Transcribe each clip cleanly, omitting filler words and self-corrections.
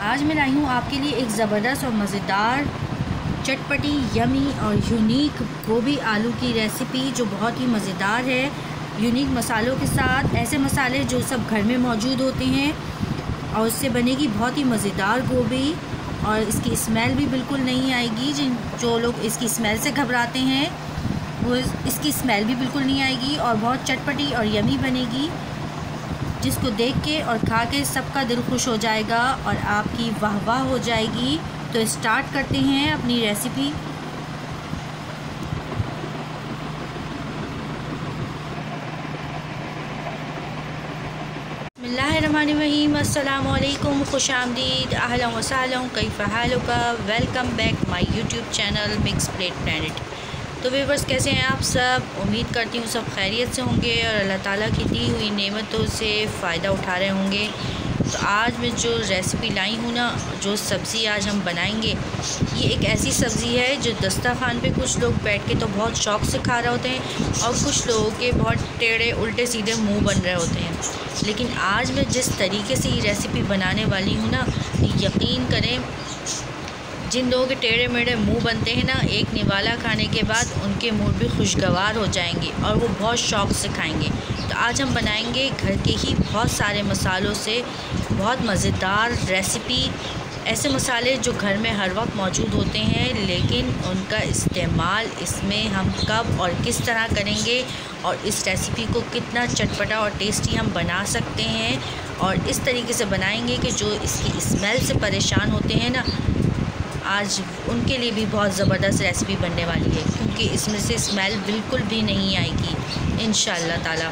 आज मैं लाई हूँ आपके लिए एक ज़बरदस्त और मज़ेदार चटपटी यमी और यूनिक गोभी आलू की रेसिपी जो बहुत ही मज़ेदार है। यूनिक मसालों के साथ, ऐसे मसाले जो सब घर में मौजूद होते हैं, और उससे बनेगी बहुत ही मज़ेदार गोभी। और इसकी स्मेल भी बिल्कुल नहीं आएगी। जो लोग इसकी स्मेल से घबराते हैं वो इसकी स्मेल भी बिल्कुल नहीं आएगी, और बहुत चटपटी और यमी बनेगी, जिसको देख के और खा के सबका दिल खुश हो जाएगा और आपकी वाह वाह हो जाएगी। तो स्टार्ट करते हैं अपनी रेसिपी। बिस्मिल्लाहिर्रहमानिर्रहीम। अस्सलामुअलैकुम, खुशामदीद, अहलन व सहलन, कैफ़ हालुका। Welcome back my YouTube channel mix plate planet. तो व्यूअर्स, कैसे हैं आप सब? उम्मीद करती हूँ सब खैरियत से होंगे और अल्लाह ताला की दी हुई नेमतों से फ़ायदा उठा रहे होंगे। तो आज मैं जो रेसिपी लाई हूँ ना, जो सब्ज़ी आज हम बनाएंगे, ये एक ऐसी सब्ज़ी है जो दस्तरखान पे कुछ लोग बैठ के तो बहुत शौक़ से खा रहे होते हैं, और कुछ लोगों के बहुत टेढ़े उल्टे सीधे मुंह बन रहे होते हैं। लेकिन आज मैं जिस तरीके से ये रेसिपी बनाने वाली हूँ ना, यकीन करें, जिन लोगों के टेढ़े मेढ़े मुंह बनते हैं ना, एक निवाला खाने के बाद उनके मुंह भी खुशगवार हो जाएंगे और वो बहुत शौक़ से खाएंगे। तो आज हम बनाएंगे घर के ही बहुत सारे मसालों से बहुत मज़ेदार रेसिपी। ऐसे मसाले जो घर में हर वक्त मौजूद होते हैं, लेकिन उनका इस्तेमाल इसमें हम कब और किस तरह करेंगे, और इस रेसिपी को कितना चटपटा और टेस्टी हम बना सकते हैं, और इस तरीके से बनाएंगे कि जो इसकी स्मेल से परेशान होते हैं ना, आज उनके लिए भी बहुत ज़बरदस्त रेसिपी बनने वाली है, क्योंकि इसमें से स्मेल बिल्कुल भी नहीं आएगी इंशाअल्लाह ताला।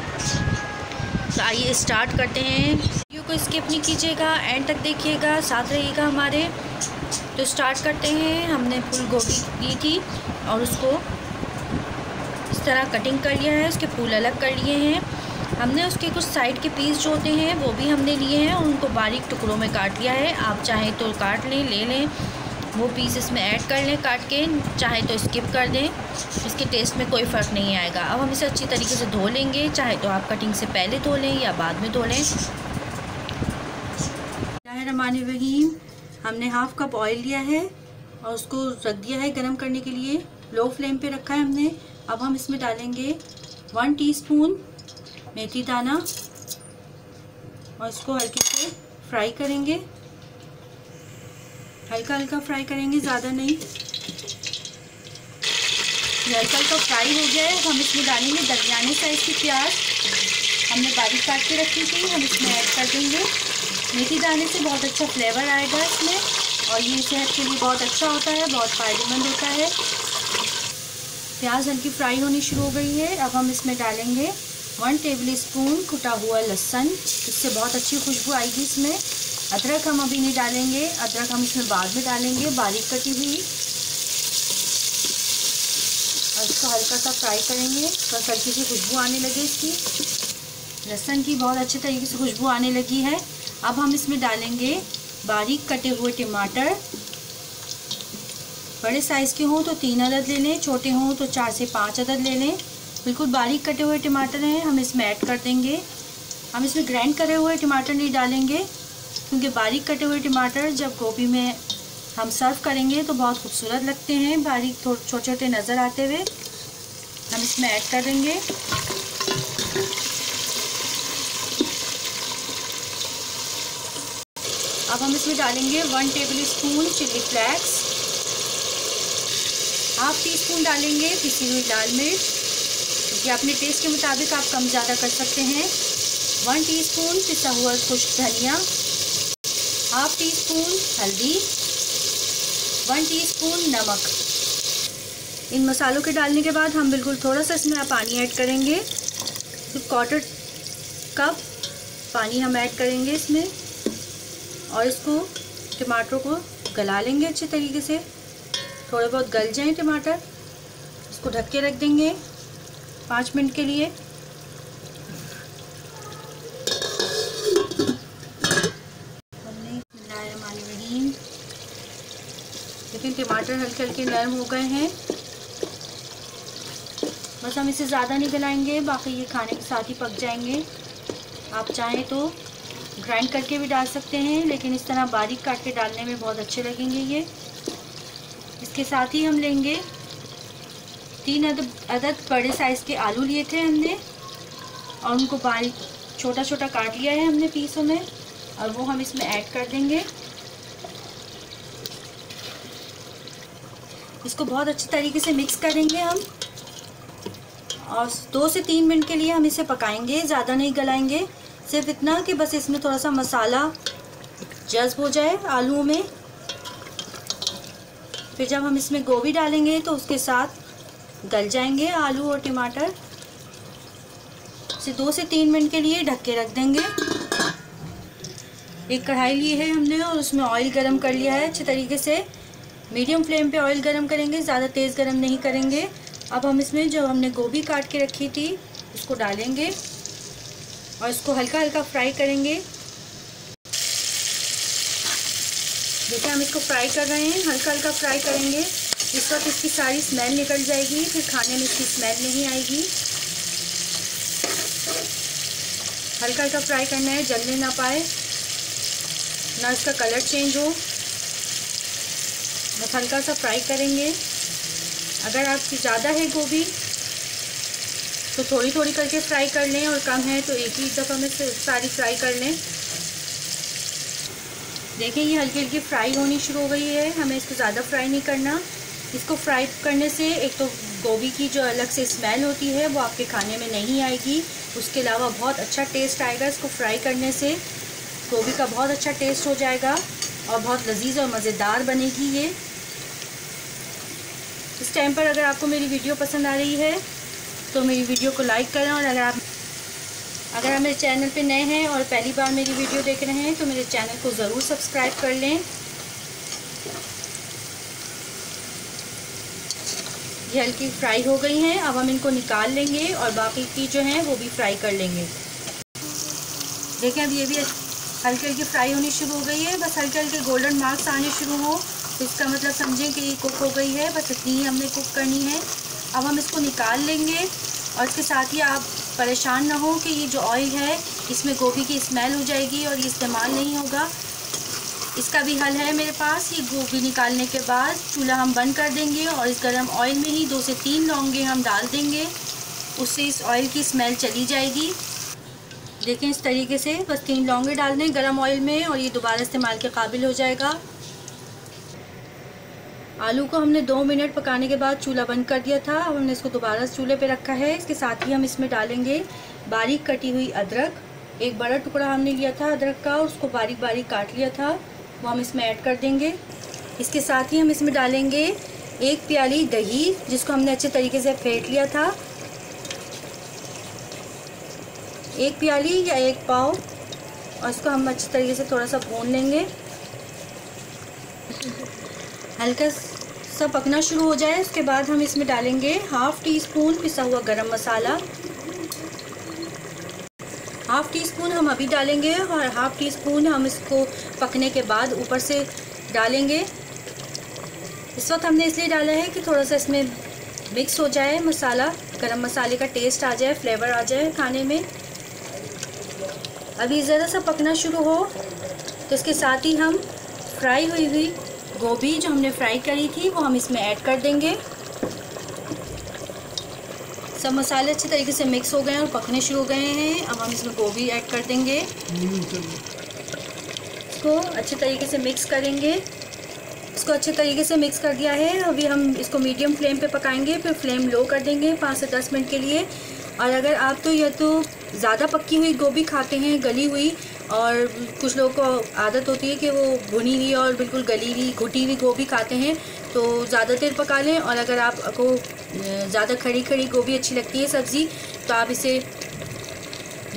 तो आइए स्टार्ट करते हैं। वीडियो को स्किप नहीं कीजिएगा, एंड तक देखिएगा, साथ रहिएगा हमारे। तो स्टार्ट करते हैं। हमने फूल गोभी ली थी और उसको इस तरह कटिंग कर लिया है, उसके फूल अलग कर लिए हैं। हमने उसके कुछ साइड के पीस जो होते हैं वो भी हमने लिए हैं, और उनको बारीक टुकड़ों में काट लिया है। आप चाहें तो काट लें, ले लें, वो पीस इसमें ऐड कर लें काट के, चाहे तो स्किप कर दें, इसके टेस्ट में कोई फ़र्क नहीं आएगा। अब हम इसे अच्छी तरीके से धो लेंगे, चाहे तो आप कटिंग से पहले धो लें या बाद में धो लें। बिस्मिल्लाहिर्रहमानिर्रहीम। हमने हाफ़ कप ऑयल लिया है और उसको रख दिया है गरम करने के लिए, लो फ्लेम पे रखा है हमने। अब हम इसमें डालेंगे 1 टीस्पून मेथी दाना, और इसको हल्के से फ्राई करेंगे, हल्का हल्का फ्राई करेंगे, ज़्यादा नहीं। हल्का हल्का फ्राई हो गया है। हम इसमें डालेंगे दरमियाने साइज़ की प्याज, हमने बारीक काट के रखी थी, हम इसमें ऐड कर देंगे। मेथी दाने से बहुत अच्छा फ्लेवर आएगा इसमें, और ये सेहत के लिए बहुत अच्छा होता है, बहुत फ़ायदेमंद होता है। प्याज हल्की फ्राई होनी शुरू हो गई है। अब हम इसमें डालेंगे 1 टेबल स्पून कुटा हुआ लहसुन, इससे बहुत अच्छी खुशबू आएगी इसमें। अदरक हम अभी नहीं डालेंगे, अदरक हम इसमें बाद में डालेंगे, बारीक कटी हुई। और इसको हल्का सा फ्राई करेंगे, बस हल्की सी खुशबू आने लगे इसकी। लहसुन की बहुत अच्छे तरीके से खुशबू आने लगी है। अब हम इसमें डालेंगे बारीक कटे हुए टमाटर। बड़े साइज़ के हों तो 3 अदद ले लें, छोटे हों तो 4 से 5 अदद ले लें। बिल्कुल बारीक कटे हुए टमाटर हैं, हम इसमें ऐड कर देंगे। हम इसमें ग्राइंड करे हुए टमाटर नहीं डालेंगे, क्योंकि बारीक कटे हुए टमाटर जब गोभी में हम सर्व करेंगे तो बहुत खूबसूरत लगते हैं, बारीक छोटे छोटे नज़र आते हुए। हम इसमें ऐड कर देंगे। अब हम इसमें डालेंगे 1 tablespoon chilli flakes, half teaspoon डालेंगे पिसी हुई लाल मिर्च, क्योंकि अपने टेस्ट के मुताबिक आप कम ज़्यादा कर सकते हैं। 1 टीस्पून पिसा हुआ खुश्क धनिया, हाफ़ टीस्पून हल्दी, 1 टीस्पून नमक। इन मसालों के डालने के बाद हम बिल्कुल थोड़ा सा इसमें पानी ऐड करेंगे, तो 1/4 कप पानी हम ऐड करेंगे इसमें, और इसको टमाटरों को गला लेंगे अच्छे तरीके से। थोड़े बहुत गल जाएं टमाटर, इसको ढक के रख देंगे 5 मिनट के लिए। लेकिन टमाटर हल्के हल्के नरम हो गए हैं, बस हम इसे ज़्यादा नहीं गलाएंगे, बाकी ये खाने के साथ ही पक जाएंगे। आप चाहें तो ग्राइंड करके भी डाल सकते हैं, लेकिन इस तरह बारीक काट के डालने में बहुत अच्छे लगेंगे ये। इसके साथ ही हम लेंगे 3 अदद बड़े साइज़ के आलू लिए थे हमने, और उनको बारीक छोटा छोटा काट लिया है हमने पीसों में, और वो हम इसमें ऐड कर देंगे। इसको बहुत अच्छी तरीके से मिक्स करेंगे हम, और 2 से 3 मिनट के लिए हम इसे पकाएंगे। ज़्यादा नहीं गलाएंगे, सिर्फ इतना कि बस इसमें थोड़ा सा मसाला जज़्ब हो जाए आलूओं में। फिर जब हम इसमें गोभी डालेंगे तो उसके साथ गल जाएंगे आलू और टमाटर। इसे 2 से 3 मिनट के लिए ढक के रख देंगे। एक कढ़ाई ली है हमने और उसमें ऑयल गरम कर लिया है अच्छे तरीके से। मीडियम फ्लेम पे ऑयल गरम करेंगे, ज़्यादा तेज़ गरम नहीं करेंगे। अब हम इसमें जो हमने गोभी काट के रखी थी उसको डालेंगे और इसको हल्का हल्का फ्राई करेंगे। देखिए हम इसको फ्राई कर रहे हैं, हल्का हल्का फ्राई करेंगे। इस वक्त इसकी सारी स्मेल निकल जाएगी, फिर खाने में इसकी स्मेल नहीं आएगी। हल्का हल्का फ्राई करना है, जलने ना पाए, ना इसका कलर चेंज हो, बस हल्का सा फ्राई करेंगे। अगर आपकी ज़्यादा है गोभी तो थोड़ी थोड़ी करके फ्राई कर लें, और कम है तो एक ही दफ़ा में सारी फ्राई कर लें। देखिए ये हल्की हल्की फ्राई होनी शुरू हो गई है, हमें इसको ज़्यादा फ्राई नहीं करना। इसको फ्राई करने से एक तो गोभी की जो अलग से स्मेल होती है वो आपके खाने में नहीं आएगी, उसके अलावा बहुत अच्छा टेस्ट आएगा। इसको फ्राई करने से गोभी का बहुत अच्छा टेस्ट हो जाएगा और बहुत लजीज और मज़ेदार बनेगी ये। इस टाइम पर अगर आपको मेरी वीडियो पसंद आ रही है तो मेरी वीडियो को लाइक करें, और अगर आप मेरे चैनल पे नए हैं और पहली बार मेरी वीडियो देख रहे हैं तो मेरे चैनल को ज़रूर सब्सक्राइब कर लें। ये हल्की फ्राई हो गई हैं, अब हम इनको निकाल लेंगे और बाकी की जो हैं वो भी फ्राई कर लेंगे। देखिए अब ये भी हल्की हल्की फ्राई होनी शुरू हो गई है, बस हल्के हल्के गोल्डन मार्क्स आने शुरू हो तो इसका मतलब समझें कि ये कुक हो गई है। बस इतनी ही हमने कुक करनी है। अब हम इसको निकाल लेंगे, और इसके साथ ही आप परेशान ना हो कि ये जो ऑयल है इसमें गोभी की स्मेल हो जाएगी और ये इस्तेमाल नहीं होगा। इसका भी हल है मेरे पास। ये गोभी निकालने के बाद चूल्हा हम बंद कर देंगे और इस गर्म ऑयल में ही 2 से 3 लौंगे हम डाल देंगे, उससे इस ऑयल की स्मेल चली जाएगी। देखें इस तरीके से बस 3 लौंगे डाल दें गर्म ऑयल में और ये दोबारा इस्तेमाल के काबिल हो जाएगा। आलू को हमने 2 मिनट पकाने के बाद चूल्हा बंद कर दिया था। अब हमने इसको दोबारा चूल्हे पे रखा है। इसके साथ ही हम इसमें डालेंगे बारीक कटी हुई अदरक। एक बड़ा टुकड़ा हमने लिया था अदरक का, उसको बारीक बारीक काट लिया था, वो हम इसमें ऐड कर देंगे। इसके साथ ही हम इसमें डालेंगे 1 प्याली दही, जिसको हमने अच्छे तरीके से फेंट लिया था, 1 प्याली या 1 पाव, और इसको हम अच्छे तरीके से थोड़ा सा भून लेंगे। हल्का सा पकना शुरू हो जाए उसके बाद हम इसमें डालेंगे 1/2 टीस्पून पिसा हुआ गरम मसाला। 1/2 टीस्पून हम अभी डालेंगे और 1/2 टीस्पून हम इसको पकने के बाद ऊपर से डालेंगे। इस वक्त हमने इसलिए डाला है कि थोड़ा सा इसमें मिक्स हो जाए मसाला, गरम मसाले का टेस्ट आ जाए, फ्लेवर आ जाए खाने में। अभी ज़रा सा पकना शुरू हो तो इसके साथ ही हम फ्राई हुई गोभी जो हमने फ्राई करी थी वो हम इसमें ऐड कर देंगे। सब मसाले अच्छे तरीके से मिक्स हो गए हैं और पकने शुरू हो गए हैं। अब हम इसमें गोभी ऐड कर देंगे, इसको अच्छे तरीके से मिक्स करेंगे। इसको अच्छे तरीके से मिक्स कर दिया है। अभी हम इसको मीडियम फ्लेम पे पकाएंगे, फिर फ्लेम लो कर देंगे 5 से 10 मिनट के लिए। और अगर आप तो या तो ज़्यादा पकी हुई गोभी खाते हैं, गली हुई, और कुछ लोगों को आदत होती है कि वो भुनी हुई और बिल्कुल गली हुई घुटी हुई गोभी खाते हैं, तो ज़्यादा देर पका लें। और अगर आपको ज़्यादा खड़ी खड़ी गोभी अच्छी लगती है सब्ज़ी, तो आप इसे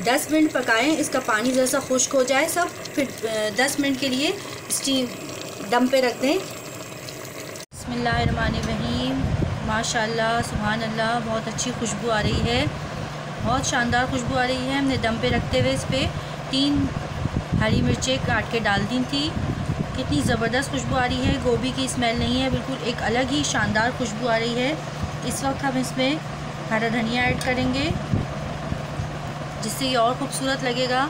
10 मिनट पकाएं, इसका पानी ज़रा सा खुश्क हो जाए सब, फिर 10 मिनट के लिए स्टीम दम पे रख दें। बिस्मिल्लाहिर्रहमानिर्रहीम। माशाल्लाह सुभान अल्लाह, बहुत अच्छी खुशबू आ रही है, बहुत शानदार खुशबू आ रही है। हमने दम पे रखते हुए इस पर 3 हरी मिर्चें काट के डाल दी थी। कितनी ज़बरदस्त खुशबू आ रही है, गोभी की स्मेल नहीं है, बिल्कुल एक अलग ही शानदार खुशबू आ रही है। इस वक्त हम इसमें हरा धनिया ऐड करेंगे जिससे ये और ख़ूबसूरत लगेगा।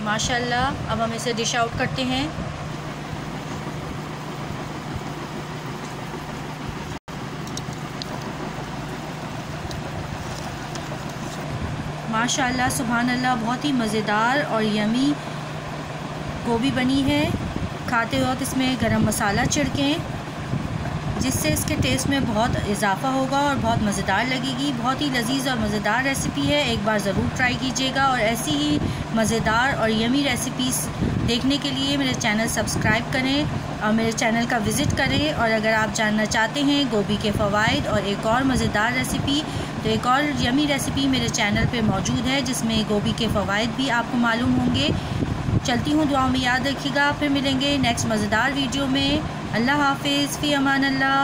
माशाल्लाह। अब हम इसे डिश आउट करते हैं। माशाल्लाह सुभान अल्लाह, बहुत ही मज़ेदार और यमी गोभी बनी है। खाते वक्त इसमें गरम मसाला छिड़कें, जिससे इसके टेस्ट में बहुत इजाफ़ा होगा और बहुत मज़ेदार लगेगी। बहुत ही लजीज़ और मज़ेदार रेसिपी है, एक बार ज़रूर ट्राई कीजिएगा। और ऐसी ही मज़ेदार और यमी रेसिपीज़ देखने के लिए मेरे चैनल सब्सक्राइब करें और मेरे चैनल का विज़िट करें। और अगर आप जानना चाहते हैं गोभी के फ़वाइद और एक और मज़ेदार रेसिपी, तो एक और यमी रेसिपी मेरे चैनल पे मौजूद है, जिसमें गोभी के फ़वाइद भी आपको मालूम होंगे। चलती हूँ, दुआओं में याद रखिएगा। फिर मिलेंगे नेक्स्ट मज़ेदार वीडियो में। अल्लाह हाफ़िज़, फ़ी अमान अल्लाह।